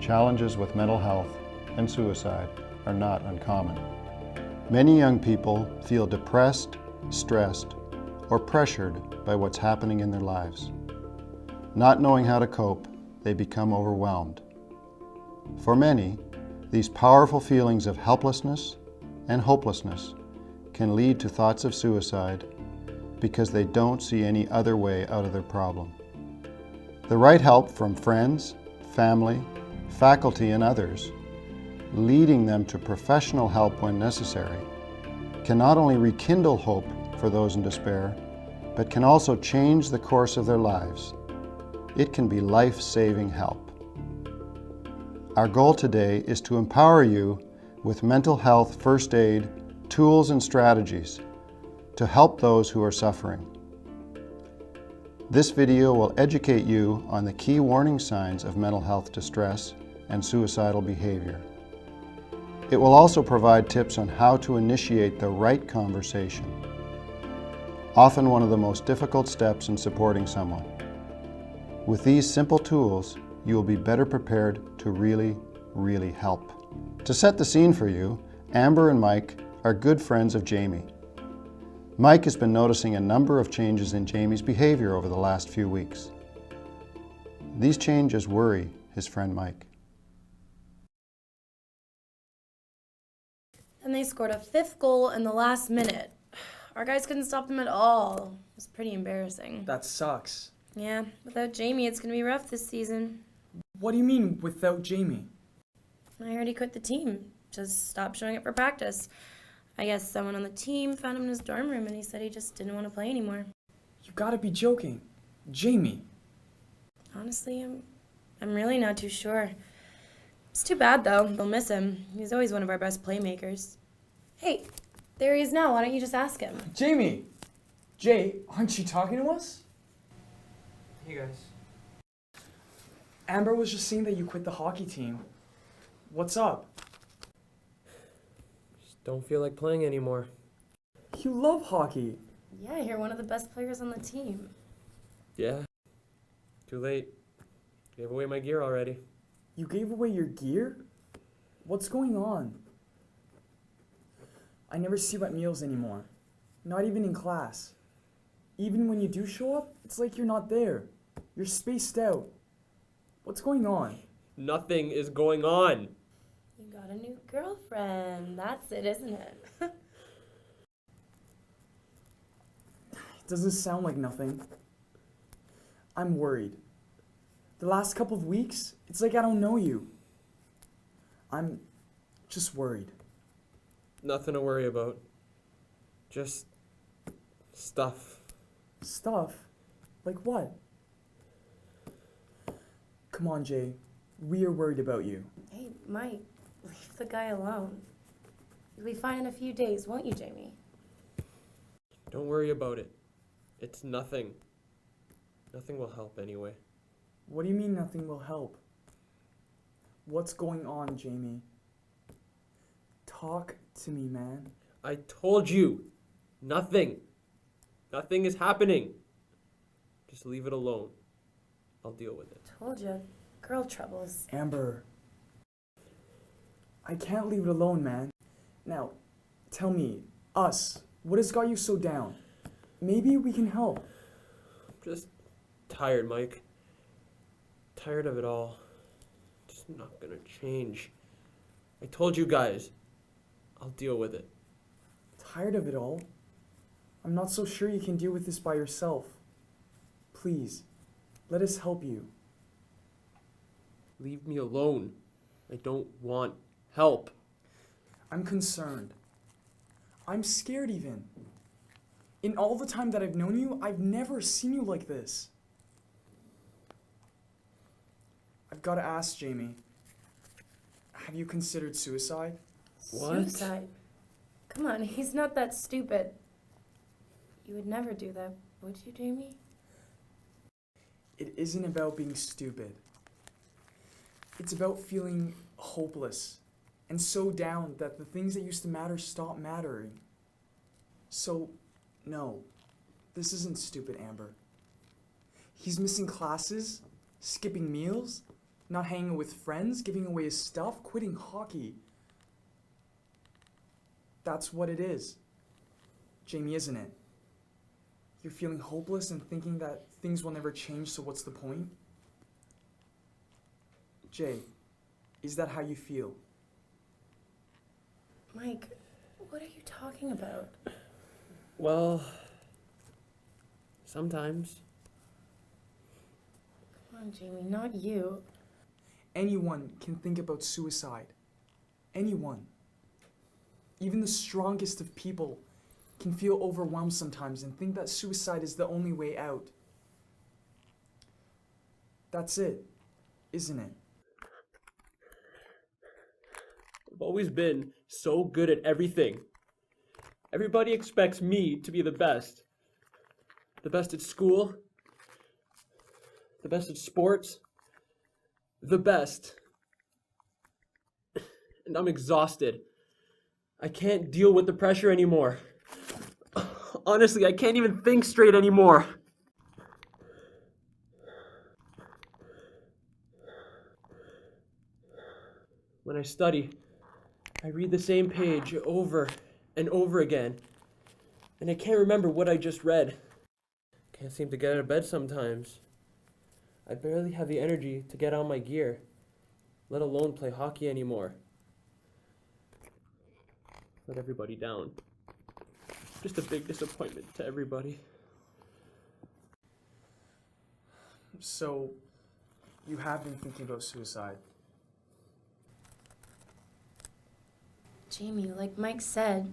challenges with mental health and suicide are not uncommon. Many young people feel depressed, stressed, or pressured by what's happening in their lives. Not knowing how to cope, they become overwhelmed. For many, these powerful feelings of helplessness and hopelessness can lead to thoughts of suicide because they don't see any other way out of their problem. The right help from friends, family, faculty, and others, leading them to professional help when necessary, can not only rekindle hope for those in despair, but can also change the course of their lives. It can be life-saving help. Our goal today is to empower you with mental health first aid, tools and strategies to help those who are suffering. This video will educate you on the key warning signs of mental health distress and suicidal behavior. It will also provide tips on how to initiate the right conversation, often one of the most difficult steps in supporting someone. With these simple tools, you will be better prepared to really help. To set the scene for you, Amber and Mike are good friends of Jamie. Mike has been noticing a number of changes in Jamie's behavior over the last few weeks. These changes worry his friend Mike. And they scored a fifth goal in the last minute. Our guys couldn't stop them at all. It was pretty embarrassing. That sucks. Yeah, without Jamie, it's going to be rough this season. What do you mean, without Jamie? I heard he quit the team. Just stopped showing up for practice. I guess someone on the team found him in his dorm room and he said he just didn't want to play anymore. You gotta be joking. Jamie. Honestly, I'm really not too sure. It's too bad, though. They'll miss him. He's always one of our best playmakers. Hey, there he is now. Why don't you just ask him? Jamie! Jay, aren't you talking to us? Hey guys. Amber was just saying that you quit the hockey team. What's up? Just don't feel like playing anymore. You love hockey. Yeah, you're one of the best players on the team. Yeah. Too late. Gave away my gear already. You gave away your gear? What's going on? I never see you at meals anymore. Not even in class. Even when you do show up, it's like you're not there. You're spaced out. What's going on? Nothing is going on. You got a new girlfriend. That's it, isn't it? It doesn't sound like nothing. I'm worried. The last couple of weeks, it's like I don't know you. I'm just worried. Nothing to worry about. Just stuff. Stuff? Like what? Come on, Jay. We are worried about you. Hey, Mike, leave the guy alone. You'll be fine in a few days, won't you, Jamie? Don't worry about it. It's nothing. Nothing will help anyway. What do you mean nothing will help? What's going on, Jamie? Talk to me, man. I told you. Nothing. Nothing is happening. Just leave it alone. I'll deal with it. Told you, girl troubles. Amber. I can't leave it alone, man. Now, tell me, us, what has got you so down? Maybe we can help. I'm just tired, Mike. Tired of it all. Just not gonna change. I told you guys. I'll deal with it. Tired of it all? I'm not so sure you can deal with this by yourself. Please, let us help you. Leave me alone. I don't want help. I'm concerned. I'm scared even. In all the time that I've known you, I've never seen you like this. I've got to ask, Jamie. Have you considered suicide? What? Suicide? Come on, he's not that stupid. You would never do that, would you, Jamie? It isn't about being stupid. It's about feeling hopeless and so down that the things that used to matter stop mattering. So, no, this isn't stupid, Amber. He's missing classes, skipping meals, not hanging with friends, giving away his stuff, quitting hockey. That's what it is. Jamie, isn't it? You're feeling hopeless and thinking that things will never change, so what's the point? Jay, is that how you feel? Mike, what are you talking about? Well, sometimes. Come on, Jamie, not you. Anyone can think about suicide. Anyone. Even the strongest of people can feel overwhelmed sometimes and think that suicide is the only way out. That's it, isn't it? I've always been so good at everything. Everybody expects me to be the best. The best at school. The best at sports. The best. And I'm exhausted. I can't deal with the pressure anymore. Honestly, I can't even think straight anymore. When I study, I read the same page over and over again, and I can't remember what I just read. Can't seem to get out of bed sometimes. I barely have the energy to get on my gear, let alone play hockey anymore. Let everybody down. Just a big disappointment to everybody. So, you have been thinking about suicide. Jamie, like Mike said,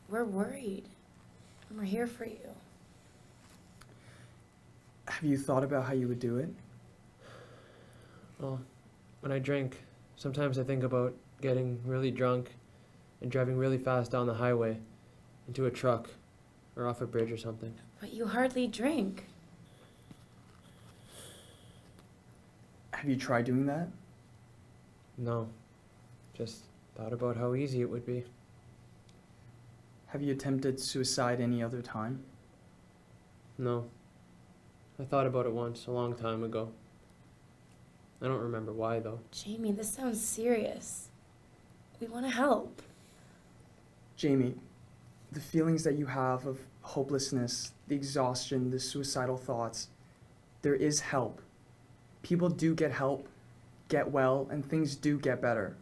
we're worried. And we're here for you. Have you thought about how you would do it? Well, when I drink, sometimes I think about getting really drunk and driving really fast down the highway into a truck or off a bridge or something. But you hardly drink. Have you tried doing that? No, just thought about how easy it would be. Have you attempted suicide any other time? No, I thought about it once, a long time ago. I don't remember why, though. Jamie, this sounds serious. We want to help. Jamie, the feelings that you have of hopelessness, the exhaustion, the suicidal thoughts, there is help. People do get help, get well, and things do get better.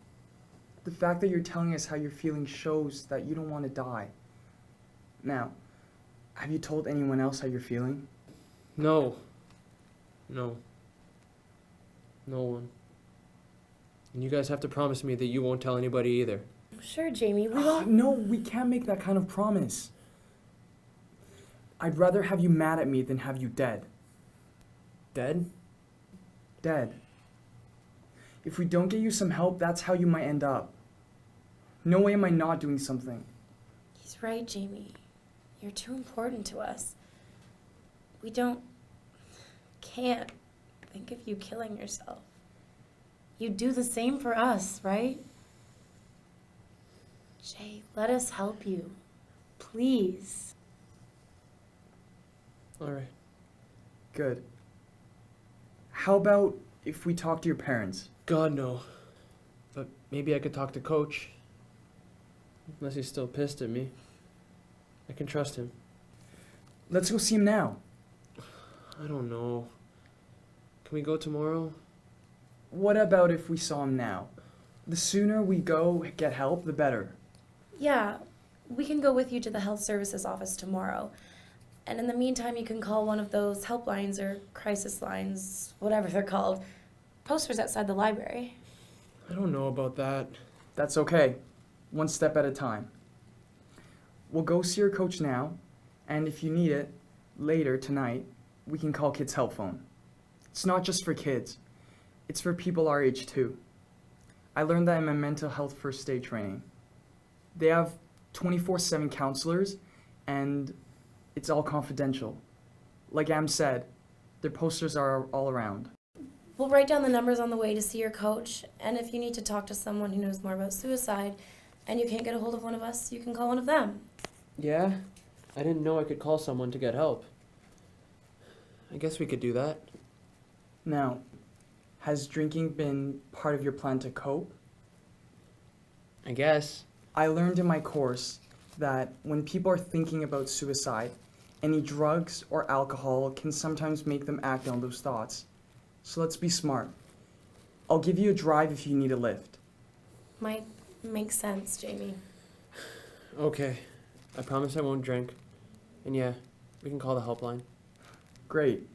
The fact that you're telling us how you're feeling shows that you don't want to die. Now, have you told anyone else how you're feeling? No. No one. And you guys have to promise me that you won't tell anybody either. Sure, Jamie, we won't. No, we can't make that kind of promise. I'd rather have you mad at me than have you dead. Dead? Dead. If we don't get you some help, that's how you might end up. No way am I not doing something. He's right, Jamie. You're too important to us. We can't think of you killing yourself. You'd do the same for us, right? Jay, let us help you. Please. All right. Good. How about if we talk to your parents? God, no. But maybe I could talk to Coach. Unless he's still pissed at me. I can trust him. Let's go see him now. I don't know. Can we go tomorrow? What about if we saw him now? The sooner we go get help, the better. Yeah, we can go with you to the health services office tomorrow. And in the meantime, you can call one of those helplines or crisis lines, whatever they're called. Posters outside the library. I don't know about that. That's okay. One step at a time. We'll go see your coach now, and if you need it, later tonight, we can call Kids Help Phone. It's not just for kids. It's for people our age too. I learned that in my mental health first aid training. They have 24/7 counselors, and it's all confidential. Like Am said, their posters are all around. We'll write down the numbers on the way to see your coach, and if you need to talk to someone who knows more about suicide and you can't get a hold of one of us, you can call one of them. Yeah? I didn't know I could call someone to get help. I guess we could do that. Now, Has drinking been part of your plan to cope? I guess. I learned in my course that when people are thinking about suicide, any drugs or alcohol can sometimes make them act on those thoughts. So let's be smart. I'll give you a drive if you need a lift. Might make sense, Jamie. Okay. I promise I won't drink. And yeah, we can call the helpline. Great.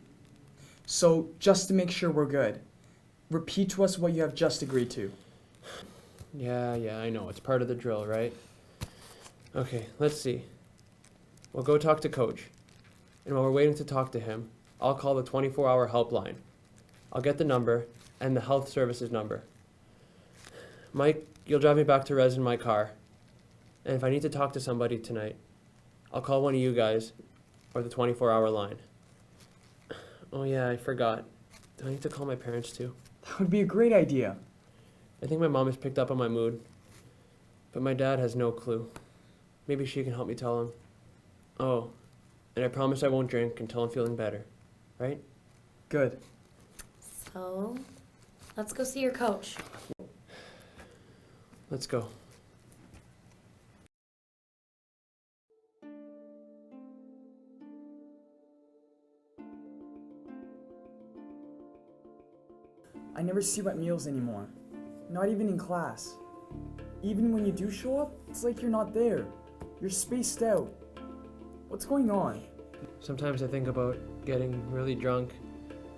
So just to make sure we're good, repeat to us what you have just agreed to. Yeah, I know. It's part of the drill, right? Okay, let's see. We'll go talk to Coach. And while we're waiting to talk to him, I'll call the 24-hour helpline. I'll get the number and the health services number. Mike, you'll drive me back to Res in my car. And if I need to talk to somebody tonight, I'll call one of you guys or the 24-hour line. Oh yeah, I forgot. Do I need to call my parents too? That would be a great idea. I think my mom has picked up on my mood, but my dad has no clue. Maybe she can help me tell him. Oh, and I promise I won't drink until I'm feeling better, right? Good. So, let's go see your coach. Let's go. I never see you at meals anymore. Not even in class. Even when you do show up, it's like you're not there. You're spaced out. What's going on? Sometimes I think about getting really drunk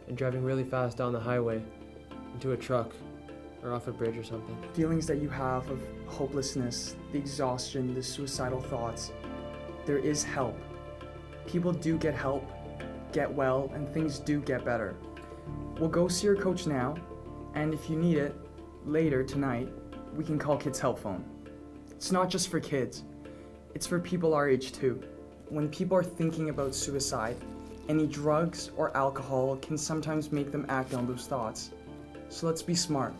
and driving really fast down the highway into a truck or off a bridge or something. Feelings that you have of hopelessness, the exhaustion, the suicidal thoughts. There is help. People do get help, get well, and things do get better. We'll go see your coach now, and if you need it, later tonight, we can call Kids Help Phone. It's not just for kids. It's for people our age too. When people are thinking about suicide, any drugs or alcohol can sometimes make them act on those thoughts. So let's be smart.